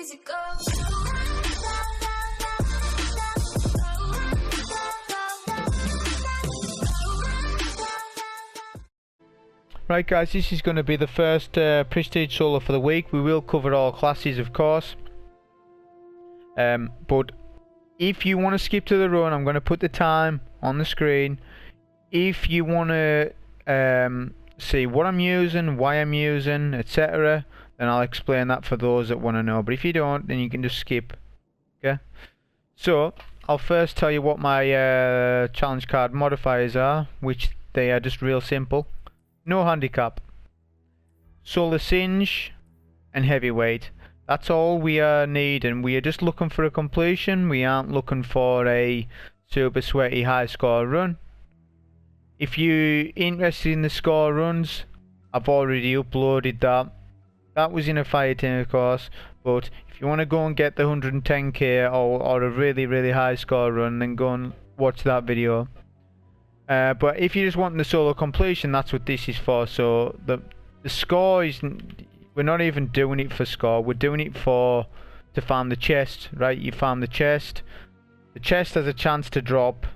easy go. Right guys, this is going to be the first Prestige solo for the week. We will cover all classes of course. But if you want to skip to the run, I'm going to put the time on the screen. If you want to see what I'm using, why I'm using, etc., then I'll explain that for those that want to know. But if you don't, then you can just skip. Okay? So, I'll first tell you what my challenge card modifiers are, which they are just real simple. No handicap, solar singe, and heavyweight. That's all we need, and we are just looking for a completion. We aren't looking for a super sweaty high score run. If you're interested in the score runs, I've already uploaded that. That was in a fire team of course, but if you want to go and get the 110k or a really high score run, then go and watch that video. But if you just want the solo completion, that's what this is for. So the score is, we're not even doing it for score, we're doing it to farm the chest, right? You farm the chest has a chance to drop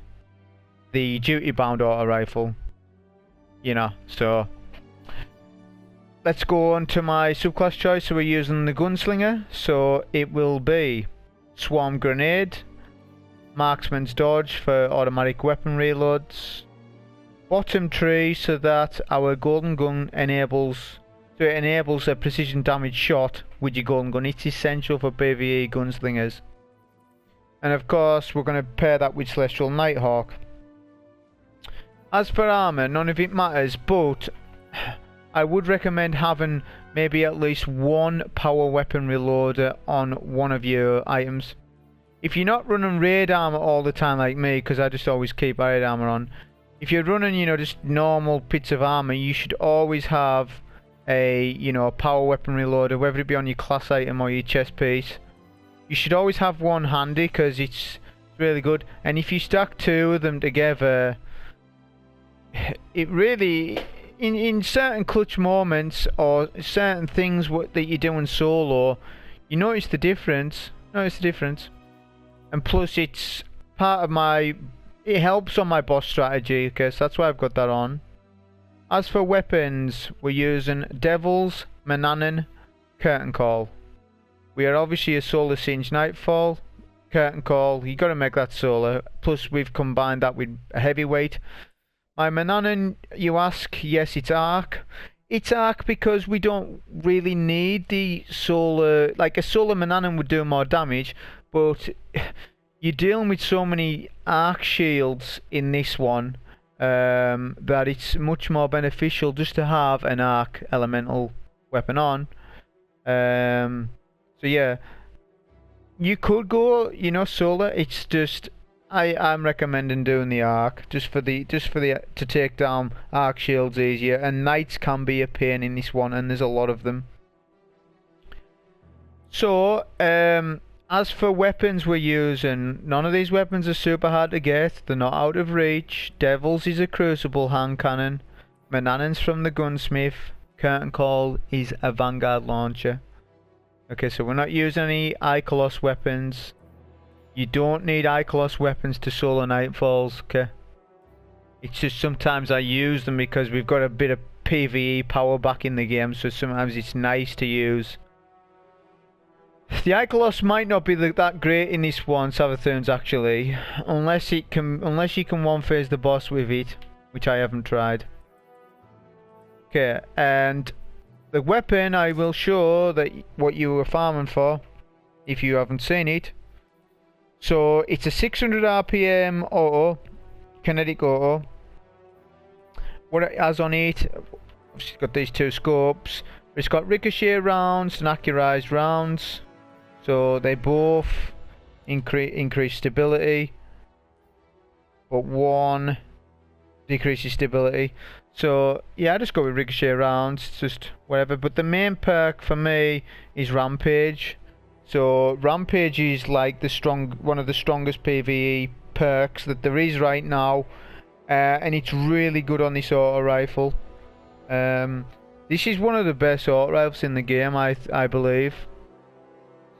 the duty bound auto rifle, you know. So let's go on to my subclass choice. So we're using the Gunslinger, so it will be Swarm Grenade, Marksman's Dodge for automatic weapon reloads, Bottom Tree so that our golden gun enables a precision damage shot with your golden gun. It's essential for PvE gunslingers. And of course we're going to pair that with Celestial Nighthawk. As for armor, none of it matters, but I would recommend having maybe at least one power weapon reloader on one of your items. If you're not running raid armor all the time like me, because I just always keep raid armor on, if you're running, you know, just normal bits of armor, you should always have a, you know, power weapon reloader, whether it be on your class item or your chest piece. You should always have one handy because it's really good. And if you stack two of them together, it really, in certain clutch moments or certain things that you're doing solo, you notice the difference. And plus it's part of my, it helps on my boss strategy, okay, so that's why I've got that on. As for weapons, we're using Devils, Manannan, Curtain Call. We are obviously a Solar Singe Nightfall, Curtain Call, you gotta make that solar, plus we've combined that with a heavyweight. My Manannan, you ask, yes it's arc. It's arc because we don't really need the solar, like a solar Manannan would do more damage, but you're dealing with so many arc shields in this one that it's much more beneficial just to have an arc elemental weapon on. So yeah, you could go, you know, solar. It's just I'm recommending doing the arc just for the to take down arc shields easier. And knights can be a pain in this one, and there's a lot of them. So as for weapons we're using, none of these weapons are super hard to get. They're not out of reach. Devils is a crucible hand cannon. Manannan's from the gunsmith. Curtain Call is a vanguard launcher. Okay, so we're not using any Icolos weapons. You don't need Icolos weapons to solo Nightfalls, okay? It's just sometimes I use them because we've got a bit of PvE power back in the game, so sometimes it's nice to use. The Icolos might not be that great in this one, Savathun's actually, unless you can one phase the boss with it, which I haven't tried. Okay, and the weapon I will show that what you were farming for, if you haven't seen it. So it's a 600 RPM auto, kinetic auto. What it has on it, it's got these two scopes. It's got ricochet rounds and accurized rounds. So they both increase stability, but one decreases stability. So yeah, I just go with ricochet rounds, just whatever. But the main perk for me is rampage. So rampage is like one of the strongest PvE perks that there is right now, and it's really good on this auto rifle. This is one of the best auto rifles in the game, I believe.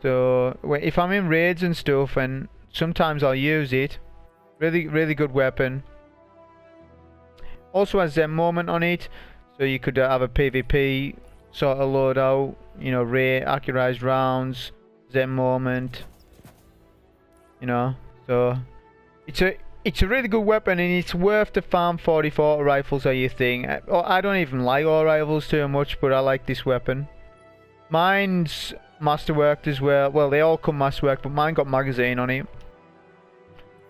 So if I'm in raids and stuff, and sometimes I'll use it. Really good weapon. Also has Zen moment on it, so you could have a PvP sort of loadout. You know, accurized rounds, Zen moment. You know, so it's a really good weapon, and it's worth the farm 44 rifles are your thing. I don't even like all rifles too much, but I like this weapon. Mine's masterworked as well. Well, they all come masterworked, but mine got magazine on it.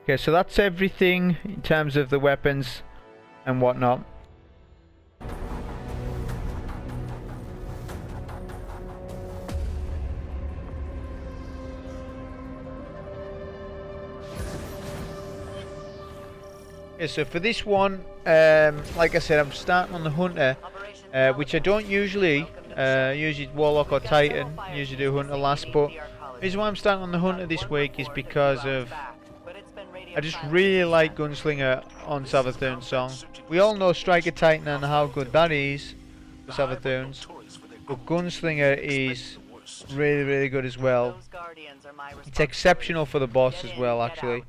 Okay, so that's everything in terms of the weapons and whatnot. Okay, so for this one, like I said, I'm starting on the Hunter, which I don't usually. Usually Warlock or Titan, usually do Hunter last, but the reason why I'm starting on the Hunter this week is because of I just really like Gunslinger on Savathun song. We all know Striker Titan and how good that is for Savathuns, but Gunslinger is really good as well. It's exceptional for the boss as well, actually,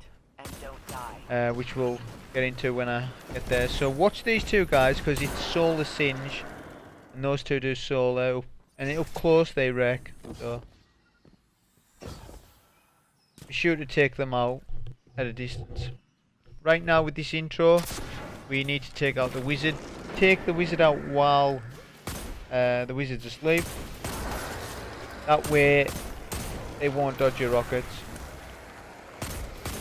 which we'll get into when I get there. So watch these two guys, because it's Solar Singe. And those two do solo, and up close they wreck, so be sure to take them out at a distance. Right now with this intro, we need to take out the wizard. Take the wizard out while the wizard's asleep. That way they won't dodge your rockets.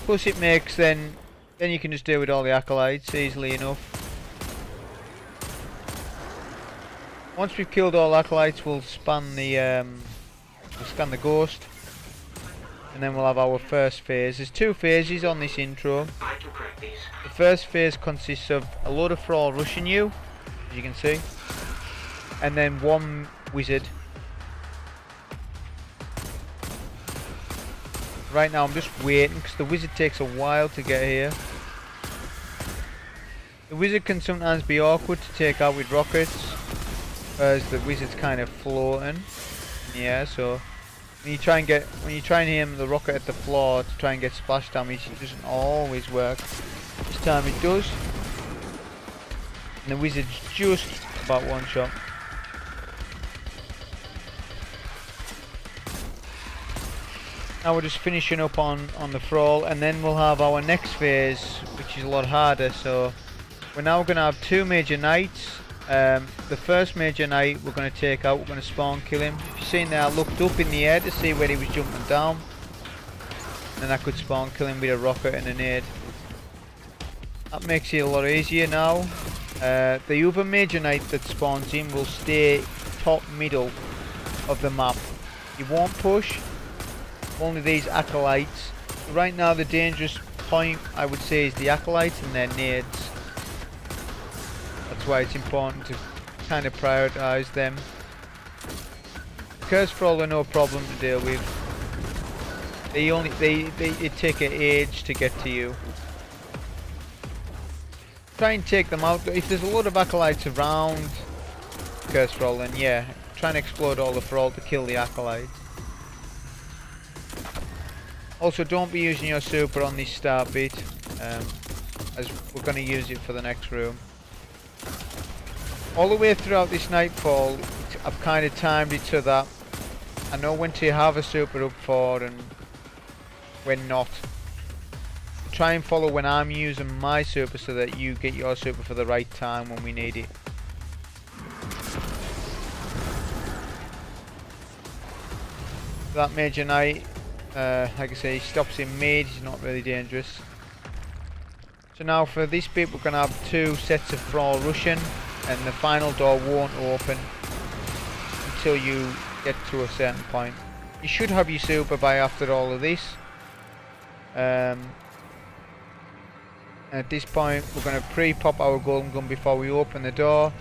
Plus it makes then you can just deal with all the acolytes easily enough. Once we've killed all acolytes, we'll scan the ghost, and then we'll have our first phase. There's two phases on this intro. The first phase consists of a load of thrall rushing you, as you can see, and then one wizard. Right now I'm just waiting, because the wizard takes a while to get here. The wizard can sometimes be awkward to take out with rockets, as the wizard's kind of floating in the air, so when you try and aim the rocket at the floor to try and get splash damage, it doesn't always work. This time it does, and the wizard's just about one shot. Now we're just finishing up on the thrall, and then we'll have our next phase, which is a lot harder. So we're now going to have two major knights. The first major knight we're going to take out, we're going to spawn kill him. If you've seen there, I looked up in the air to see where he was jumping down, and then I could spawn kill him with a rocket and a nade. That makes it a lot easier now. The other major knight that spawns in will stay top middle of the map. He won't push, only these acolytes. Right now the dangerous point, I would say, is the acolytes and their nades. That's why it's important to kind of prioritize them. Curse Thrall are no problem to deal with. They take an age to get to you. Try and take them out. If there's a lot of acolytes around Curse Thrall, then yeah, try and explode all the thrall to kill the acolytes. Also, don't be using your super on this start bit, as we're going to use it for the next room. All the way throughout this Nightfall, I've kind of timed it so that I know when to have a super up for and when not. Try and follow when I'm using my super so that you get your super for the right time when we need it. That major knight, like I say, he stops in mid, he's not really dangerous. So now for this bit we're going to have two sets of thrall rushing, and the final door won't open until you get to a certain point. You should have your super by after all of this. At this point we're going to pre-pop our golden gun before we open the door.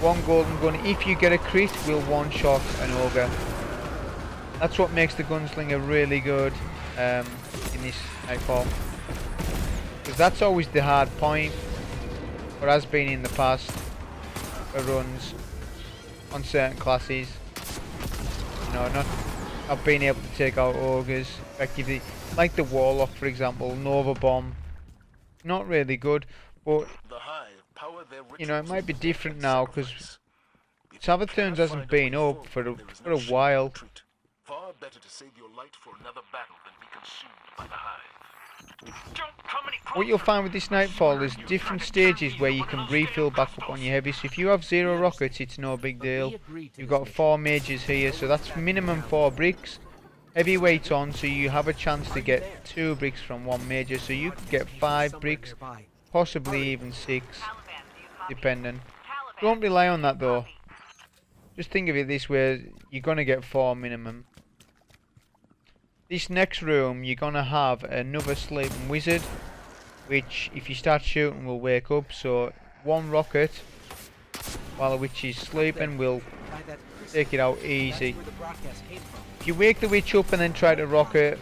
One golden gun, if you get a crit, will one-shot an ogre. That's what makes the Gunslinger really good in this Nightfall, because that's always the hard point, or has been in the past for runs on certain classes. You know, I've been able to take out ogres effectively. Like the Warlock, for example, Nova Bomb. Not really good, but you know, it might be different now because Savathun hasn't been up for a while. Far better to save your light for another battle than be consumed by the hive. What you'll find with this Nightfall is different stages where you can refill back up on your heavy. So if you have 0 rockets, it's no big deal. You've got 4 mages here, so that's minimum 4 bricks. Heavyweight on, so you have a chance to get 2 bricks from 1 major, so you could get 5 bricks, possibly even 6, depending. Don't rely on that though. Just think of it this way, you're gonna get 4 minimum. This next room, you're gonna have another sleeping wizard, which if you start shooting will wake up, so 1 rocket while the witch is sleeping will take it out easy. If you wake the witch up and then try to rocket,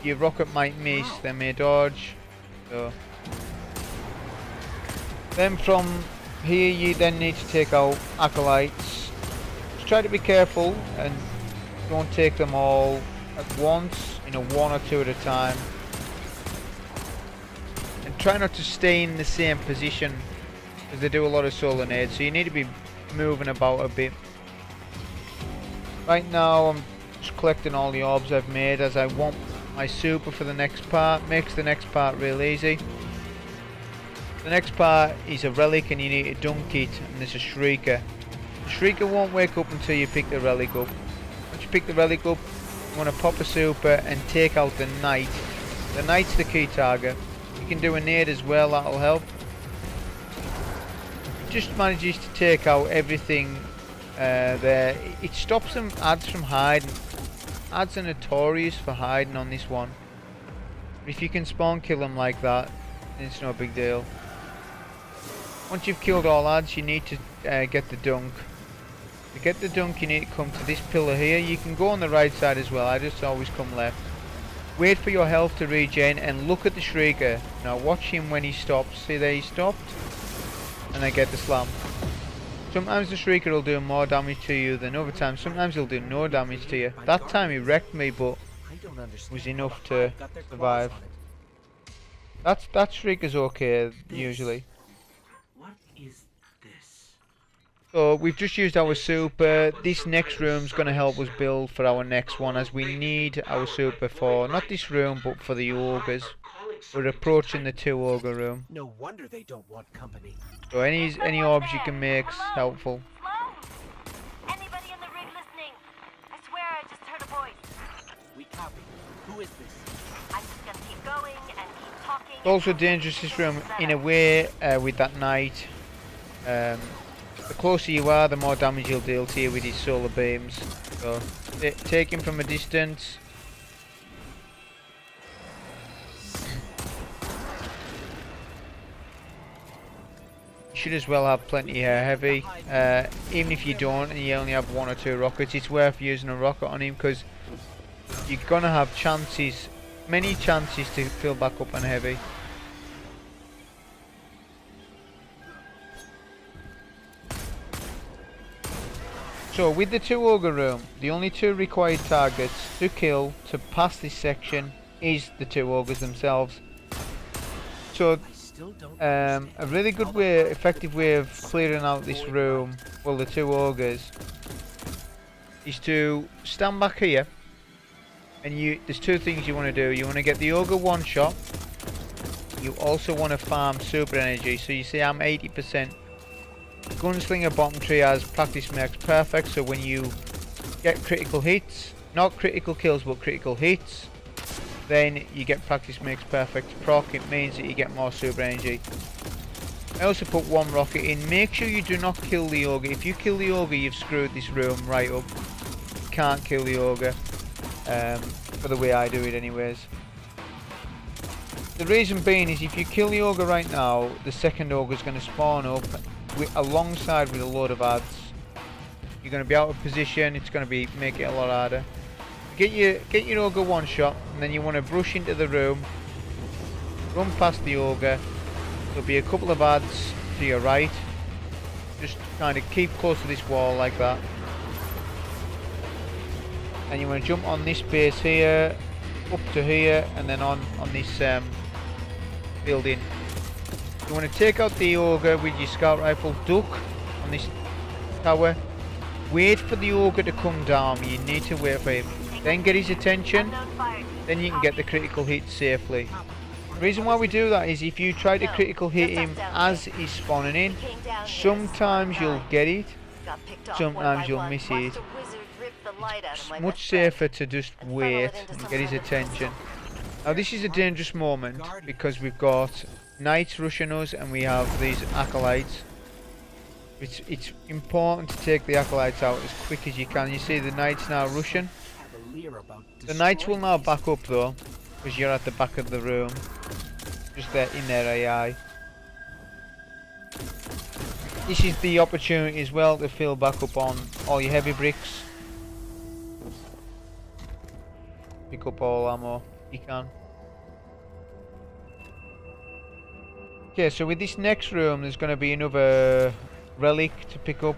your rocket might miss, they may dodge. So then from here you then need to take out acolytes. Just try to be careful and don't take them all at once, you know, 1 or 2 at a time. And try not to stay in the same position because they do a lot of solar nades, so you need to be moving about a bit. Right now I'm just collecting all the orbs I've made as I want my super for the next part. Makes the next part real easy. The next part is a relic and you need to dunk it, and there's a shrieker. The shrieker won't wake up until you pick the relic up. Once you pick the relic up, you want to pop a super and take out the knight. The knight's the key target. You can do a nade as well, that'll help. It just manages to take out everything there. It stops them ads from hiding. Ads are notorious for hiding on this one. If you can spawn kill them like that, then it's no big deal. Once you've killed all ads, you need to get the dunk. To get the dunk you need to come to this pillar here. You can go on the right side as well, I just always come left. Wait for your health to regen and look at the Shrieker. Now watch him when he stops. See there, he stopped. And then get the slam. Sometimes the Shrieker will do more damage to you than other times. Sometimes he'll do no damage to you. That time he wrecked me, but was enough to survive. That Shrieker's okay usually. So we've just used our super. This next room's going to help us build for our next one, as we need our super for not this room but for the ogres. We're approaching the 2 ogre room. No wonder they don't want company. So any orbs you can make is helpful. Anybody in the rig listening? I swear I just heard a voice. We copy. Who is this? I'm just gonna keep going and keep talking. It's also dangerous this room in a way with that knight. The closer you are, the more damage he'll deal to you with his solar beams. So take him from a distance. You should as well have plenty of heavy. Even if you don't and you only have 1 or 2 rockets, it's worth using a rocket on him because you're gonna have chances, many chances to fill back up on heavy. So with the 2 ogre room, the only 2 required targets to kill to pass this section is the 2 ogres themselves. So a really good way, effective way of clearing out this room, well the 2 ogres, is to stand back here and there's 2 things you want to do. You want to get the ogre 1 shot. You also want to farm super energy. So you see I'm 80%. Gunslinger bottom tree has practice makes perfect, so when you get critical hits, not critical kills but critical hits, then you get practice makes perfect proc. It means that you get more super energy. I also put 1 rocket in. Make sure you do not kill the ogre. If you kill the ogre, you've screwed this room right up. You can't kill the ogre, for the way I do it anyways. The reason being is if you kill the ogre right now, the second ogre is going to spawn up alongside with a load of ads. You're going to be out of position. It's going to make it a lot harder. Get your ogre 1 shot, and then you want to brush into the room, run past the ogre. There'll be a couple of ads to your right. Just kind of keep close to this wall like that. and you want to jump on this base here, up to here, and then on this building. You want to take out the Ogre with your scout rifle, duck on this tower, wait for the Ogre to come down. You need to wait for him, then get his attention, then you can get the critical hit safely. The reason why we do that is if you try to critical hit him as he's spawning in, sometimes you'll get it, sometimes you'll miss it. It's much safer to just wait and get his attention. Now this is a dangerous moment because we've got knights rushing us and we have these acolytes. It's important to take the acolytes out as quick as you can. You see the knights now rushing. The knights will now back up though, because you're at the back of the room, just there in their AI. This is the opportunity as well to fill back up on all your heavy bricks. Pick up all ammo you can. Okay, so with this next room there's going to be another relic to pick up.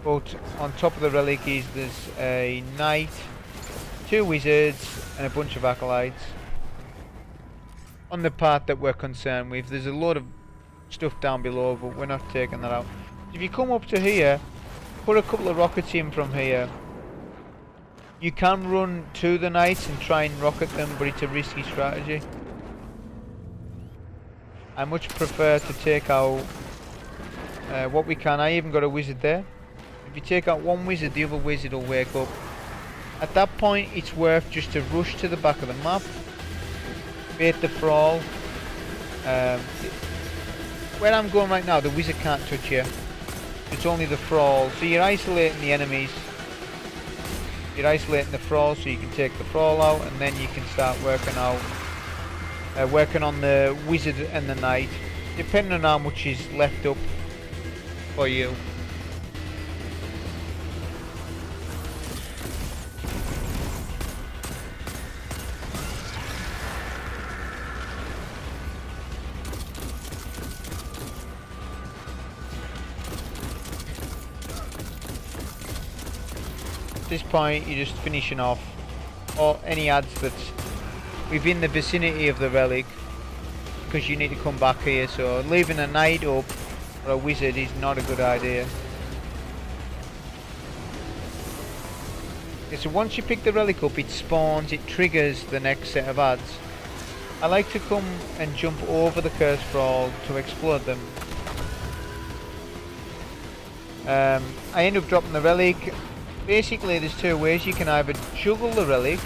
But on top of the relic there's a knight, 2 wizards and a bunch of acolytes. On the part that we're concerned with, there's a lot of stuff down below, but we're not taking that out. If you come up to here, put a couple of rockets in from here. You can run to the knights and try and rocket them, but it's a risky strategy. I much prefer to take out what we can. I even got a wizard there. If you take out one wizard, the other wizard will wake up. At that point it's worth just to rush to the back of the map, bait the thrall. Where I'm going right now, the wizard can't touch you. It's only the thrall. So you're isolating the enemies. You're isolating the thrall so you can take the thrall out, and then you can start working on the wizard and the knight, depending on how much is left up for you. At this point you're just finishing off any ads that's within the vicinity of the relic, because you need to come back here, so leaving a knight up or a wizard is not a good idea. Okay, so once you pick the relic up, it spawns, it triggers the next set of ads. I like to come and jump over the curse thrall to explode them. I end up dropping the relic. Basically there's 2 ways. You can either juggle the relic,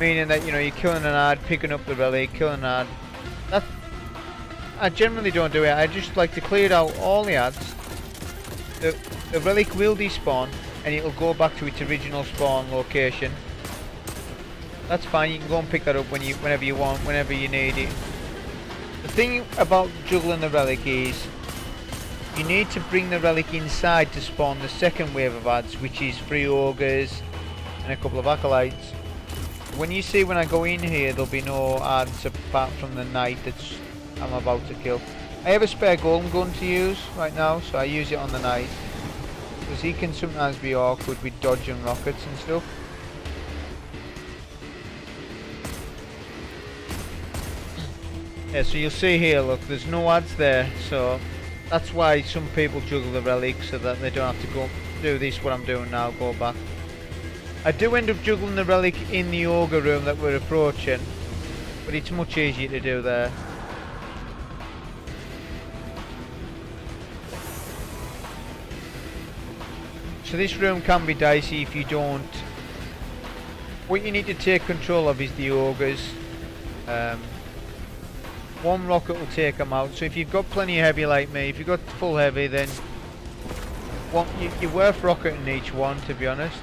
meaning that, you know, you're killing an ad, picking up the relic, killing an ad. I generally don't do it. I just like to clear out all the ads. The relic will despawn and it'll go back to its original spawn location. That's fine, you can go and pick that up whenever you want, whenever you need it. The thing about juggling the relic is you need to bring the relic inside to spawn the second wave of ads, which is 3 ogres and a couple of acolytes. When you see when I go in here, there'll be no ads apart from the knight that I'm about to kill. I have a spare golden gun to use right now, so I use it on the knight, because he can sometimes be awkward with dodging rockets and stuff. Yeah, so you'll see here, look, there's no ads there, so that's why some people juggle the relic, so that they don't have to go do this, what I'm doing now, go back. I do end up juggling the relic in the ogre room that we're approaching, but it's much easier to do there. So this room can be dicey if you don't. What you need to take control of is the ogres. One rocket will take them out, so if you've got plenty of heavy like me, if you've got full heavy, then you're worth rocketing each one, to be honest,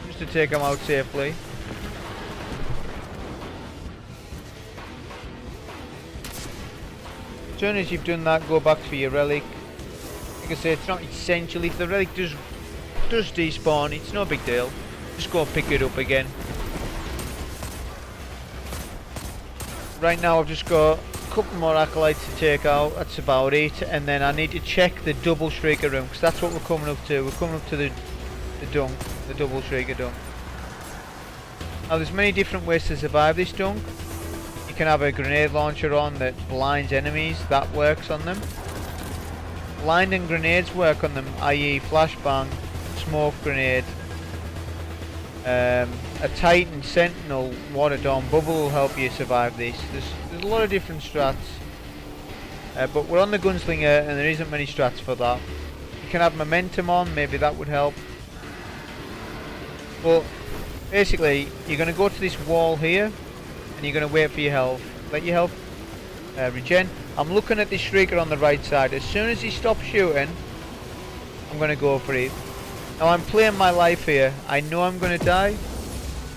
just to take them out safely. As soon as you've done that, go back for your relic. Like I say, it's not essential. If the relic does despawn, it's no big deal. Just go pick it up again. Right now I've just got a couple more acolytes to take out, that's about it, and then I need to check the double Shrieker room, because that's what we're coming up to. We're coming up to the the dunk, the double Shrieker dunk. Now there's many different ways to survive this dunk. You can have a grenade launcher on that blinds enemies, that works on them. Blinding grenades work on them, i.e. flashbang, smoke grenade. A Titan, Sentinel, Water Dawn, Bubble will help you survive this. There's a lot of different strats. But we're on the Gunslinger and there isn't many strats for that. You can have Momentum on, maybe that would help. But basically, you're going to go to this wall here and you're going to wait for your health. Let your health regen. I'm looking at this Shrieker on the right side. As soon as he stops shooting, I'm going to go for it. Now I'm playing my life here. I know I'm going to die,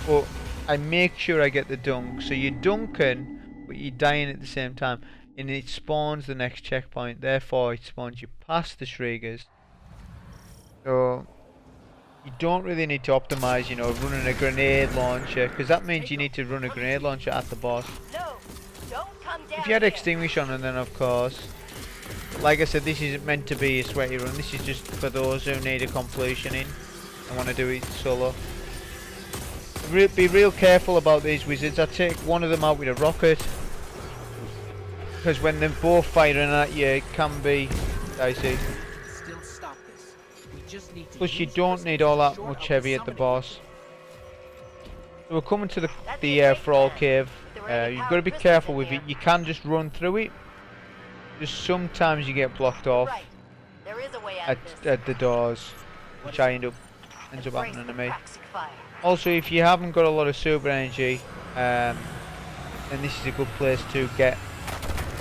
but I make sure I get the dunk. So you're dunking, but you're dying at the same time. And it spawns the next checkpoint. Therefore, it spawns you past the Shriekers. So you don't really need to optimize, you know, running a grenade launcher, because that means you need to run a grenade launcher at the boss. No, don't come down If you had here. extinguish on, and then of course, like I said, this isn't meant to be a sweaty run. This is just for those who need a completion in and want to do it solo. Be real careful about these wizards. I take one of them out with a rocket, because when they're both firing at you, it can be dicey. Still stop this. We just need to Plus, you use don't this need to all that shore much up heavy at the summoning boss. So we're coming to the That's Thrall it, Cave. There You've got to be careful with it. You can just run through it. Just sometimes you get blocked off Right. There is a way out of this. at the doors, which ends up Brace happening the to me. toxic fire. Also, if you haven't got a lot of super energy, then this is a good place to get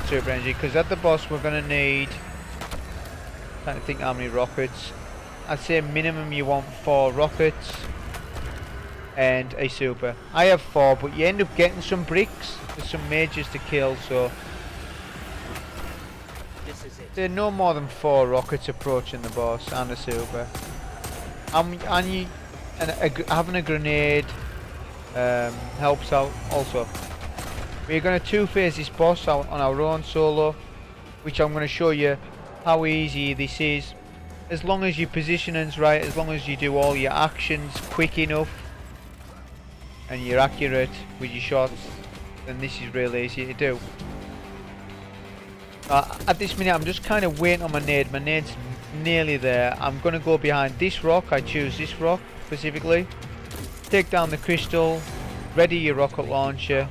super energy, because at the boss we're going to need, trying to think how many rockets. I'd say minimum you want 4 rockets and a super. I have 4, but you end up getting some bricks. There's some mages to kill, so This is it. there are no more than 4 rockets approaching the boss and a super. Having a grenade helps out also. We're going to 2-phase this boss out on our own solo, which I'm going to show you how easy this is. As long as your positioning's right, as long as you do all your actions quick enough and you're accurate with your shots, then this is really easy to do. At this minute I'm just kind of waiting on my nade. My nade's nearly there. I'm going to go behind this rock. I choose this rock specifically. Take down the crystal, ready your rocket launcher,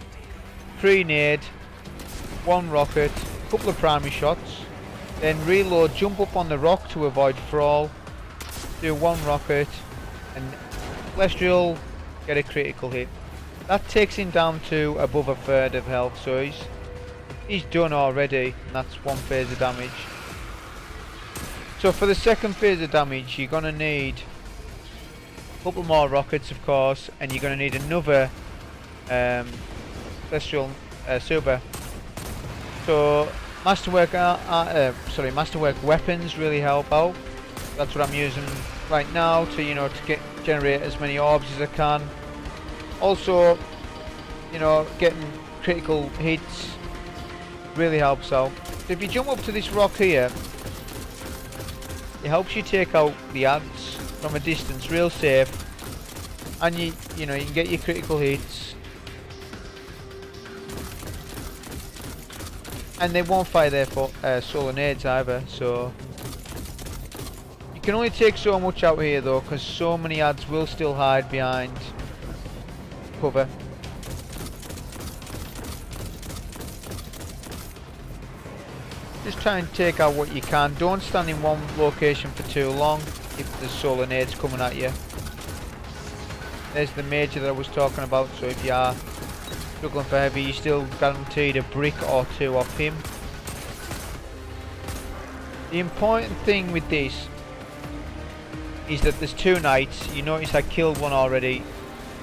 pre-nade, 1 rocket, couple of primary shots, then reload, jump up on the rock to avoid Thrall, do 1 rocket, and Celestial, get a critical hit. That takes him down to above 1/3 of health, so he's done already, and that's 1 phase of damage. So for the second phase of damage, you're going to need a couple more rockets, of course, and you're going to need another Celestial super. So Masterwork weapons really help out. That's what I'm using right now to, you know, to generate as many orbs as I can. Also, you know, getting critical hits really helps out. So if you jump up to this rock here, it helps you take out the ads from a distance, real safe, and you know, you can get your critical hits, and they won't fire their solar nades either. So you can only take so much out here though, because so many ads will still hide behind cover. Just try and take out what you can. Don't stand in one location for too long if there's solar nades coming at you. There's the major that I was talking about, so if you are struggling for heavy, you're still guaranteed a brick or 2 off him. The important thing with this is that there's 2 knights. You notice I killed one already.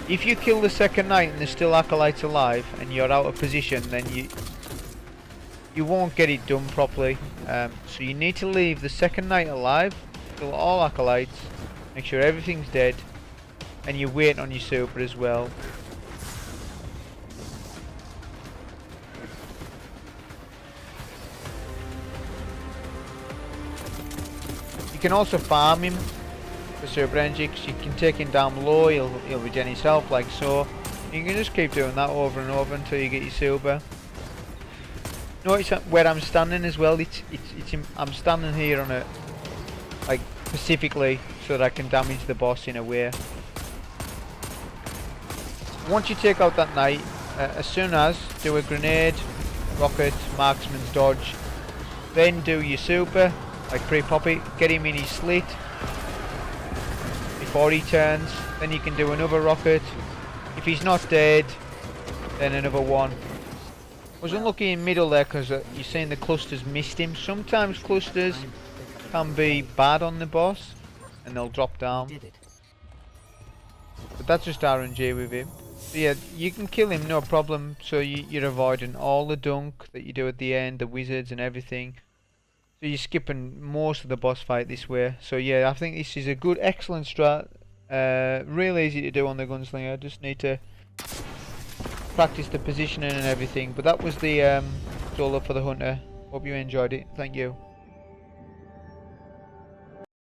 If you kill the second knight and there's still acolytes alive and you're out of position, then you won't get it done properly. So you need to leave the second knight alive, kill all acolytes, make sure everything's dead, and you wait on your super as well. You can also farm him the super energy, because you can take him down low, he'll regen his health like so. You can just keep doing that over and over until you get your super. Notice where I'm standing as well. I'm standing here on it, like specifically so that I can damage the boss in a way. Once you take out that knight, as soon as do a grenade, rocket, marksman's dodge, then do your super, like pre-pop it, get him in his slit before he turns, then you can do another rocket. If he's not dead, then another one. I was unlucky in middle there because you're saying the clusters missed him. Sometimes clusters can be bad on the boss and they'll drop down. But that's just RNG with him. So yeah, you can kill him no problem, so you're avoiding all the dunk that you do at the end, the wizards and everything. So you're skipping most of the boss fight this way. So yeah, I think this is a good, excellent strat. Real easy to do on the Gunslinger, just need to practice the positioning and everything. But that was the solo for the Hunter. Hope you enjoyed it. Thank you.